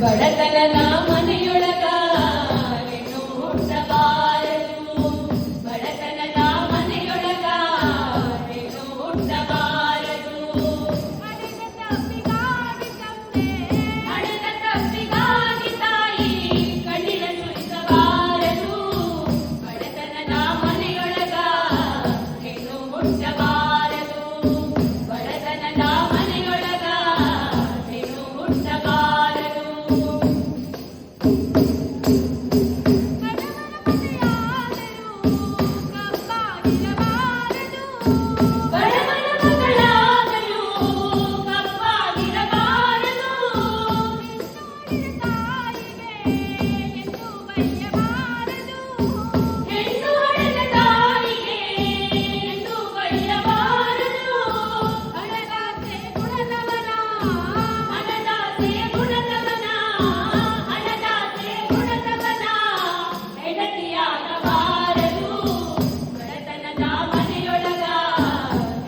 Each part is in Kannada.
ಬಡತನದ ಮನೆಯೊಳಗ ಹೆಣ್ಣು ಹುಟ್ಟಬಾರದು. ಬಡತನದ ಮನೆಯೊಳಗ ಹೆಣ್ಣು ಹುಟ್ಟಬಾರದು. ಹಣದ ತಪ್ಪಿಗಾಗಿ ತಾಯಿ ಕಣ್ಣಿನ ಸುರಿಸಬಾರದು. ಬಡತನದ ಮನೆಯೊಳಗ ಹೆಣ್ಣು ಹುಟ್ಟಬಾರದು. ಬಡತನದ ಮನೆಯೊಳಗ ಹೆಣ್ಣು ಹುಟ್ಟಬಾರದು. ಬಡವನ ಮಗಳಾಗಲು ಕಪ್ಪಾಗಿರಬಾರದು. ಹೆಣ್ಣು ಹಡೆದ ತಾಯಿಗೆ ಎಂದು ಬಯ್ಯಬಾರದು. ಹಣದಾಸೆ ಗುಣದವನ ಹೆಂಡತಿಯಾಗಬಾರದು. ಬಡತನದ ಮನೆಯೊಳಗ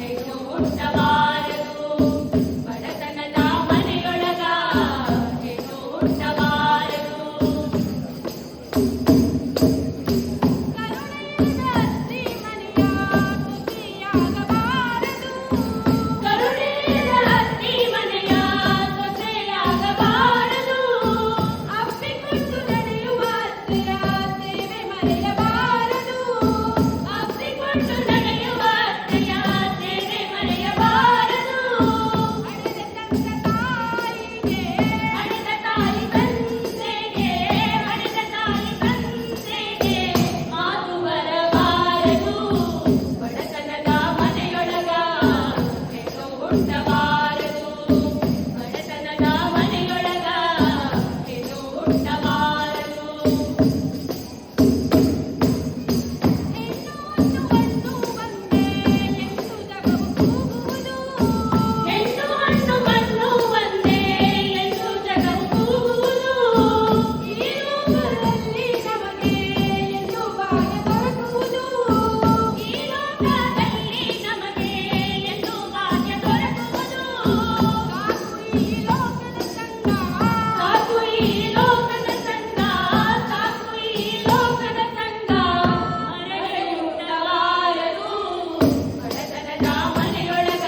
ಹೆಣ್ಣು ಹುಟ್ಟಬಾರದು. ಬಡತನದ ಮನೆಯೊಳಗ ಹೆಣ್ಣು ಹುಟ್ಟಬಾರದು. ಕರುಣೆಯ ಅತ್ತಿ ಮನೆಯ ಸೊಸೆಯಾಗಬಾರದು. ಅಪ್ಪಿಕೊಂಡು ನಡೆಯುವ ಅತ್ತೆಯ ಸೇವೆ ಮರೆಯಬಾರದು. ಅಪ್ಪಿಕೊಂಡು ನಡೆಯುವ ಅತ್ತೆಯ ಸೇವೆ ಮರೆಯಬಾರದು. ಹಡೆದ ತಾಯಿ ತಂದೆಗೆ ಮಾತು ಬರಬಾರದು. ಬಡತನದ ಮನೆಯೊಳಗ ಹೆಣ್ಣು ಹುಟ್ಟಬಾರದು. ಬಡತನದ ಮನೆಯೊಳಗ ಹೆಣ್ಣು ಹುಟ್ಟಬಾರದು. ಹೆಣ್ಣು ಹಣ್ಣು ಮಣ್ಣು ಒಂದೇ ಎಂದು ಜಗವು ಕೂಗುವುದು. ಈ ಲೋಕದಲ್ಲಿ ನಮಗೆ ಎಂದು ಭಾಗ್ಯ ದೊರಕುವುದು. ಈ ಲೋಕದಲ್ಲಿ ನಮಗೆ ಎಂದು ಭಾಗ್ಯ ದೊರಕುವುದು. ಸಾಕು ಈ ಲೋಕದ ಸಂಗ, ಸಾಕು ಈ ಲೋಕದ ಸಂಗ, ಮರಳಿ ಹುಟ್ಟಬಾರದು. ಬಡತನದ ಮನೆಯೊಳಗ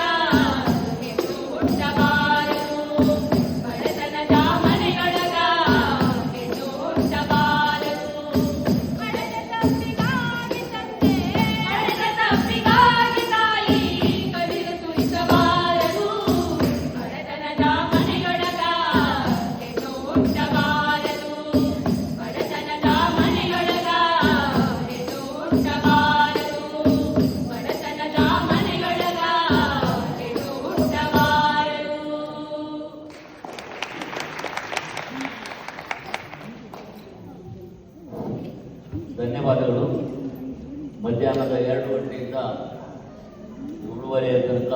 ಹೆಣ್ಣು ಹುಟ್ಟಬಾರದು. ಬಡತನದ ಮನೆಯೊಳಗ ಹೆಣ್ಣು ಹುಟ್ಟಬಾರದು. ಹಣದ ತಪ್ಪಿಗಾಗಿ ತಾಯಿ ಕಣ್ಣೀರು ಸುರಿಸಬಾರದು. ಬಡತನದ ಮನೆಯೊಳಗ ಹೆಣ್ಣು ಹುಟ್ಟಬಾರದು. ಬಡತನದ ಮನೆಯೊಳಗ ಹೆಣ್ಣು ಹುಟ್ಟಬಾರದು. ಬಡತನದ ಮನೆಯೊಳಗ ಹೆಣ್ಣು ಹುಟ್ಟಬಾರದು. ಧನ್ಯವಾದಗಳು. ಮಧ್ಯಾಹ್ನದ 2 ಗಂಟೆಯಿಂದ 7:30 ತನಕ